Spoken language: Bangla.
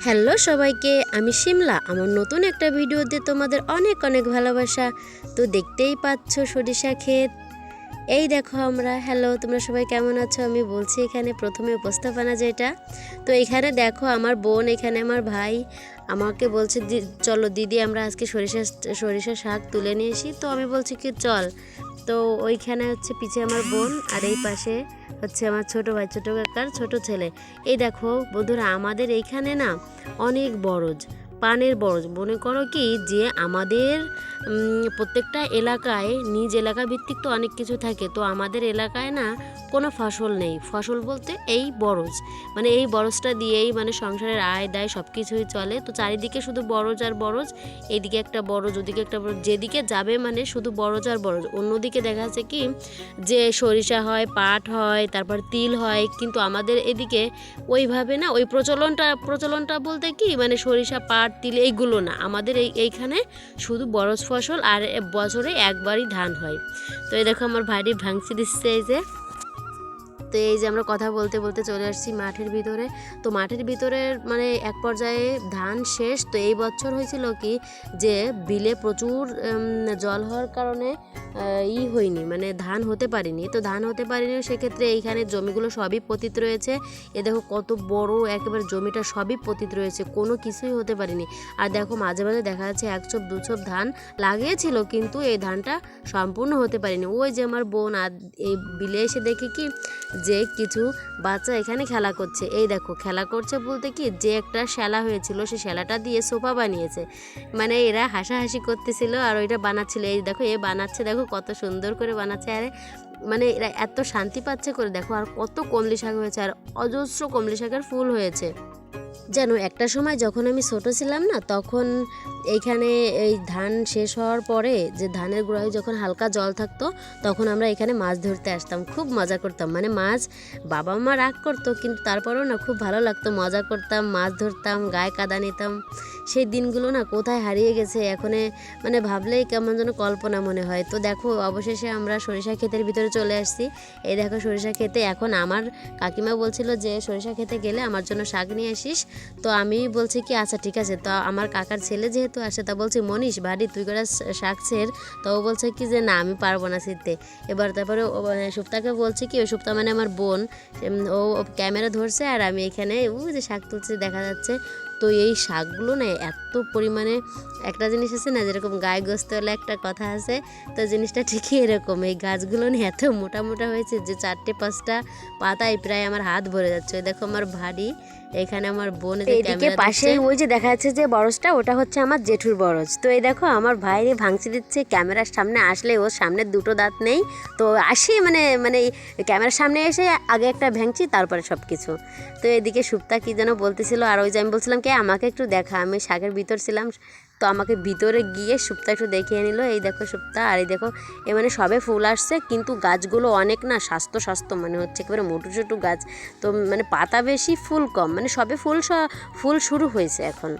হ্যালো সবাইকে, আমি শিমলা। আমার নতুন একটা ভিডিওতে তোমাদের অনেক অনেক ভালোবাসা। তো দেখতেই পাচ্ছ সরিষা ক্ষেত। এই দেখো আমরা, হ্যালো তোমরা সবাই কেমন আছো? আমি বলছি এখানে প্রথমে উপস্থাপনা যেটা, তো এখানে দেখো আমার বোন, এখানে আমার ভাই আমাকে বলছে চলো দিদি আমরা আজকে সরিষা শাক তুলে নিয়ে আসি। তো আমি বলছি কি চল। তো ওইখানে হচ্ছে পিছে আমার বোন, আর এই পাশে হচ্ছে আমার ছোট ভাই, ছোট কাকার ছোট ছেলে। এই দেখো বন্ধুরা, আমাদের এইখানে না অনেক বরজ, পানের বরজ। মনে করো কি যে আমাদের প্রত্যেকটা এলাকায় নিজ এলাকা ভিত্তিক তো অনেক কিছু থাকে, তো আমাদের এলাকায় না কোনো ফসল নেই। ফসল বলতে এই বরজ, মানে এই বরজটা দিয়েই মানে সংসারের আয় দায় সব কিছুই চলে। তো চারিদিকে শুধু বরজ আর বরজ, এইদিকে একটা বরজ, ওদিকে একটা বরজ, যেদিকে যাবে মানে শুধু বরজ আর বরজ। অন্যদিকে দেখা যাচ্ছে কি যে সরিষা হয়, পাট হয়, তারপর তিল হয়, কিন্তু আমাদের এদিকে ওইভাবে না, ওই প্রচলনটা বলতে কি মানে সরিষা পাট তিল এইগুলো না, আমাদের এইখানে শুধু বরজ ফসল, আর বছরে একবারই ধান হয়। তো এই দেখো আমার ভাইটি ভাঙচি দিচ্ছে এই যে। তো এই যে আমরা কথা বলতে বলতে চলে আসছি মাঠের ভিতরে। তো মাঠের ভিতরে মানে এক পর্যায়ে ধান শেষ। তো এই বছর হয়েছিল কি যে বিলে প্রচুর জল হওয়ার কারণে হয়নি, মানে ধান হতে পারিনি। তো ধান হতে পারিনি, সেক্ষেত্রে এইখানে জমিগুলো সবই পতিত রয়েছে। এ দেখো কত বড় একেবারে জমিটা, সবই পতিত রয়েছে, কোনো কিছুই হতে পারিনি। আর দেখো মাঝে মাঝে দেখা যাচ্ছে 1 ছোপ 2 ছোপ ধান লাগিয়েছিল, কিন্তু এই ধানটা সম্পূর্ণ হতে পারিনি। ওই যে আমার বোন আর এই বিলে এসে দেখে কি যে কিছু বাচ্চা এখানে খেলা করছে। এই দেখো খেলা করছে বলতে কি যে একটা শ্যালা হয়েছিল, সেই শ্যালাটা দিয়ে সোফা বানিয়েছে, মানে এরা হাসাহাসি করতেছিল আর ওইটা বানাচ্ছিল। এই দেখো এ বানাচ্ছে, দেখো কত সুন্দর করে বানাচ্ছে। আরে মানে এরা এত শান্তি পাচ্ছে করে দেখো। আর কত কমলি শাক হয়েছে, আর অজস্র কমলি শাকের ফুল হয়েছে। যেন একটা সময় যখন আমি ছোট ছিলাম না, তখন এইখানে এই ধান শেষ হওয়ার পরে যে ধানের গোড়ায় যখন হালকা জল থাকতো, তখন আমরা এখানে মাছ ধরতে আসতাম, খুব মজা করতাম। মানে মাছ বাবা মা রাগ করতো, কিন্তু তারপরেও না খুব ভালো লাগতো, মজা করতাম, মাছ ধরতাম, গায়ে কাদা নিতাম। সেই দিনগুলো না কোথায় হারিয়ে গেছে এখনে, মানে ভাবলেই কেমন যেন কল্পনা মনে হয়। তো দেখো অবশেষে আমরা সরিষা ক্ষেতের ভিতরে চলে আসছি। এই দেখো সরিষা ক্ষেতে। এখন আমার কাকিমা বলছিল যে সরিষা ক্ষেতে গেলে আমার জন্য শাক নিয়ে আসিস। তো আমি বলছি কি আচ্ছা ঠিক আছে। তো আমার কাকার ছেলে যেহেতু আসে, তা বলছি মনীষ বাড়ি তুই করে শাক ছেড়। তো ও বলছে কি যে না আমি পারবো না ছিঁড়তে। এবার তারপরে সুপ্তাকে বলছি কি, ওই সুপ্তা মানে আমার বোন, ও ক্যামেরা ধরছে আর আমি এখানে যে শাক তুলছি দেখা যাচ্ছে। তো এই শাকগুলো না এত পরিমাণে, একটা জিনিস আছে না যেরকম গায়ে গোস্ত হলে একটা কথা আছে, তো জিনিসটা ঠিকই এরকম। এই গাছগুলো না এত মোটা মোটা হয়েছে যে 4-5টা পাতায় প্রায় আমার হাত ভরে যাচ্ছে। ওই দেখো আমার ভারী, এখানে আমার বোন এদিকে পাশে ওই যে দেখা যাচ্ছে যে বরজটা, ওটা হচ্ছে আমার জেঠুর বরজ। তো এই দেখো আমার ভাই ভাঙচি দিচ্ছে। ক্যামেরার সামনে আসলে ওর সামনে 2টো দাঁত নেই, তো আসি মানে মানে ক্যামেরার সামনে এসে আগে একটা ভাঙছি, তারপরে সব কিছু। তো এদিকে সুপ্তা কি যেন বলতেছিল, আর ওই যে আমি বলছিলাম কি আমাকে একটু দেখা, আমি শাকের ভিতর ছিলাম, তো আমাকে ভিতরে গিয়ে সুপ্তা একটু দেখিয়ে নিল। এই দেখো সুপ্তা, আর এই দেখো এ মানে সবে ফুল আসছে, কিন্তু গাছগুলো অনেক না স্বাস্থ্য স্বাস্থ্য, মানে হচ্ছে একেবারে মোটু ছোটু গাছ। তো মানে পাতা বেশি ফুল কম, মানে সবে ফুল শুরু হয়েছে এখন।